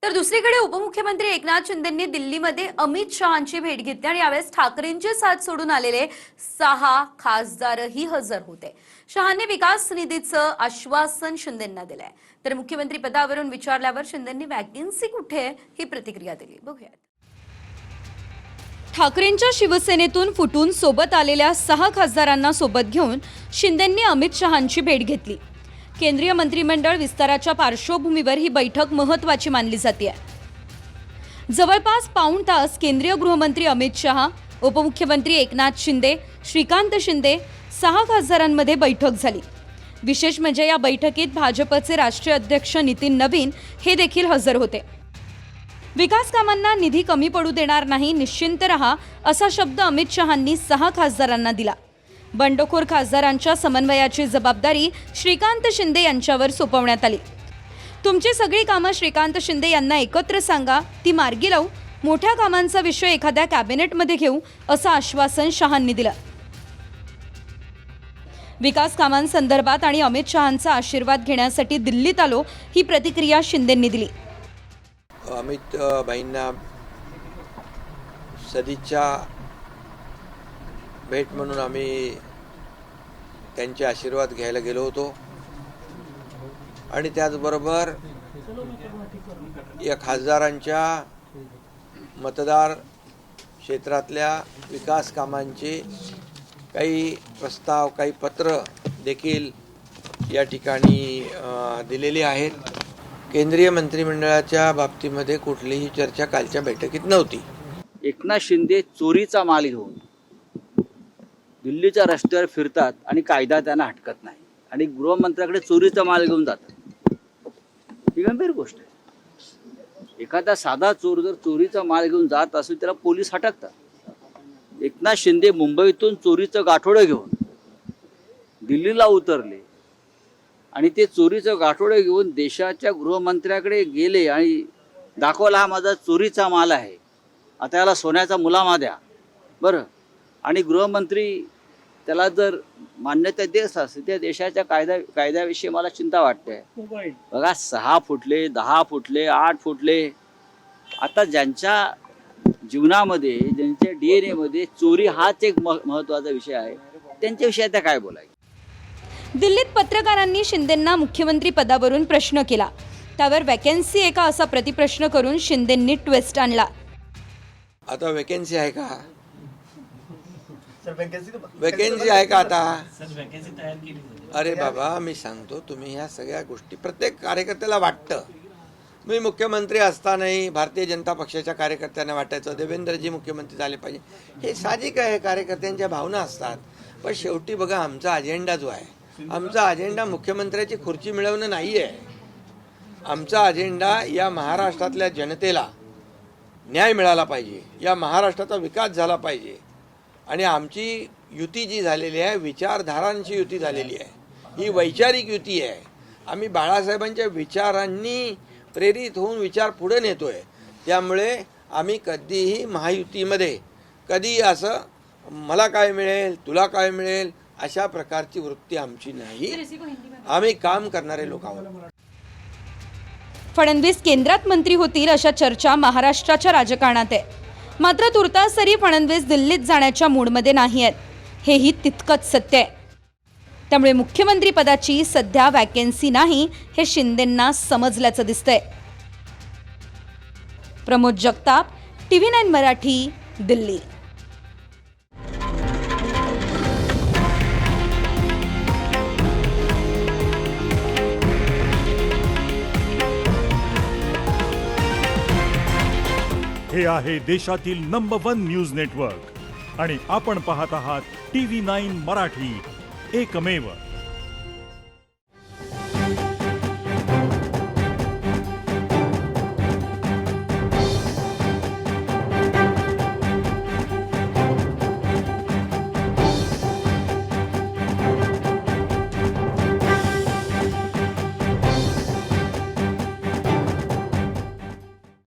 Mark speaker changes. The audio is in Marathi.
Speaker 1: तर दुसरीकडे उपमुख्यमंत्री एकनाथ शिंदेंनी दिल्लीमध्ये अमित शहांची भेट घेतली आणि यावेळेस ठाकरेंची साथ सोडून आलेले 6 खासदारही हजर होते। शहांनी विकास निधीचं आश्वासन शिंदेंना दिलंय, तर मुख्यमंत्री पदावरून विचारल्यावर शिंदेंनी वॅकन्सी कुठे आहे ही प्रतिक्रिया दिली। बघूया। ठाकरेंच्या शिवसेनेतून फुटून सोबत आलेल्या 6 खासदारांना सोबत घेऊन शिंदेंनी अमित शहांची भेट घेतली। केंद्रीय मंत्रिमंडळ विस्ताराच्या पार्श्वभूमीवर ही बैठक महत्त्वाची मानली जाते। जवळपास पाऊण तास केंद्रीय गृहमंत्री अमित शहा, उपमुख्यमंत्री एकनाथ शिंदे, श्रीकांत शिंदे 6 खासदारांमध्ये बैठक झाली। विशेष म्हणजे या बैठकीत भाजपचे राष्ट्रीय अध्यक्ष नितीन नवीन हे देखील हजर होते। विकास कामांना निधी कमी पडू देणार नाही, निश्चिंत रहा असा शब्द अमित शहांनी 6 खासदारांना दिला। बंडखोर खासदारांच्या समन्वयाची जबाबदारी श्रीकांत शिंदे यांच्यावर सोपवण्यात आली। तुमची सगळी कामं श्रीकांत शिंदे यांना एकत्र सांगा, ती मार्गी लावू, मोठ्या कामांचा विषय एखाद्या कॅबिनेटमध्ये घेऊ असं आश्वासन शहांनी दिलं। विकास कामांसंदर्भात आणि अमित शहांचा आशीर्वाद घेण्यासाठी दिल्लीत आलो ही प्रतिक्रिया शिंदेंनी दिली।
Speaker 2: अमित भाईंना सदिच्छा भेट म्हणून आम्ही त्यांचे आशीर्वाद घ्यायला गेलो होतो आणि त्याचबरोबर या खासदारांच्या मतदार क्षेत्रातल्या विकास कामांचे काही प्रस्ताव, काही पत्र देखील या ठिकाणी दिलेली आहेत। केंद्रीय मंत्रिमंडळाच्या बाबतीमध्ये कुठलीही चर्चा कालच्या बैठकीत नव्हती।
Speaker 3: एकनाथ शिंदे चोरीचा माल घेऊन दिल्लीच्या रस्त्यावर फिरतात आणि कायदा त्यांना हटकत नाही आणि गृहमंत्र्याकडे चोरीचा माल घेऊन जातात, ही गंभीर गोष्ट आहे। एखादा साधा चोर जर चोरीचा माल घेऊन जात असेल त्याला पोलीस हटकतात। एकनाथ शिंदे मुंबईतून चोरीचं गाठोडं घेऊन दिल्लीला उतरले आणि ते चोरीचं गाठोडं घेऊन देशाच्या गृहमंत्र्याकडे गेले आणि दाखवला हा माझा चोरीचा माल आहे, आता याला सोन्याचा मुलामा द्या बरं। आणि गृहमंत्री त्याला जर मान्यता देत असेल त्या देशाच्या कायद्याविषयी मला चिंता वाटते। बघा 6 फुटले, 10 फुटले, 8 फुटले, आता ज्यांच्या जीवनामध्ये, ज्यांच्या DNA मध्ये चोरी हाच एक महत्त्वाचा विषय आहे, त्यांच्याविषयी आता काय बोलायचं।
Speaker 1: दिल्लीत पत्रकारांनी शिंदेंना मुख्यमंत्री पदावरून प्रश्न केला, त्यावर वॅकन्सी आहे का असा प्रतिप्रश्न करून शिंदेंनी ट्विस्ट आणला।
Speaker 2: आता वॅकन्सी आहे का? वॅकन्सी आहे का आता? अरे बाबा, मी सांगतो, तुम्ही ह्या सगळ्या गोष्टी प्रत्येक कार्यकर्त्याला वाटतं। मी मुख्यमंत्री असतानाही भारतीय जनता पक्षाच्या कार्यकर्त्यांना वाटायचं देवेंद्रजी मुख्यमंत्री झाले पाहिजे, हे साहजिक आहे, कार्यकर्त्यांच्या भावना असतात। पण शेवटी बघा, आमचा अजेंडा जो आहे, आमचा अजेंडा मुख्यमंत्र्याची खुर्ची मिळवणं नाही आहे। आमचा अजेंडा या महाराष्ट्रातल्या जनतेला न्याय मिळाला पाहिजे, या महाराष्ट्राचा विकास झाला पाहिजे आणि आमची युती जी झालेली आहे विचारधारांची युती झालेली आहे, ही वैचारिक युती आहे। आम्ही बाळासाहेबांच्या विचारांनी प्रेरित होऊन विचार पुढे नेतोय, त्यामुळे आम्ही कधीही महायुतीमध्ये कधी असं मला काय मिळेल, तुला काय मिळेल अशा प्रकारची वृत्ती आमची नाही। आम्ही काम करणारे लोक आहोत।
Speaker 1: फडणवीस केंद्रात मंत्री होतील अशा चर्चा महाराष्ट्राच्या राजकारणात आहे, मात्र तुर्तास तरी फडणवीस दिल्लीत जाण्याच्या मूडमध्ये नाही आहेत, हेही तितकंच सत्य आहे। त्यामुळे मुख्यमंत्री पदाची सध्या वॅकन्सी नाही हे शिंदेंना समजल्याचं दिसतंय। प्रमोद जगताप, TV9 मराठी, दिल्ली।
Speaker 4: हे आहे देशातील नंबर 1 न्यूज नेटवर्क आणि आपण पाहत आहात TV9 मराठी, एकमेव।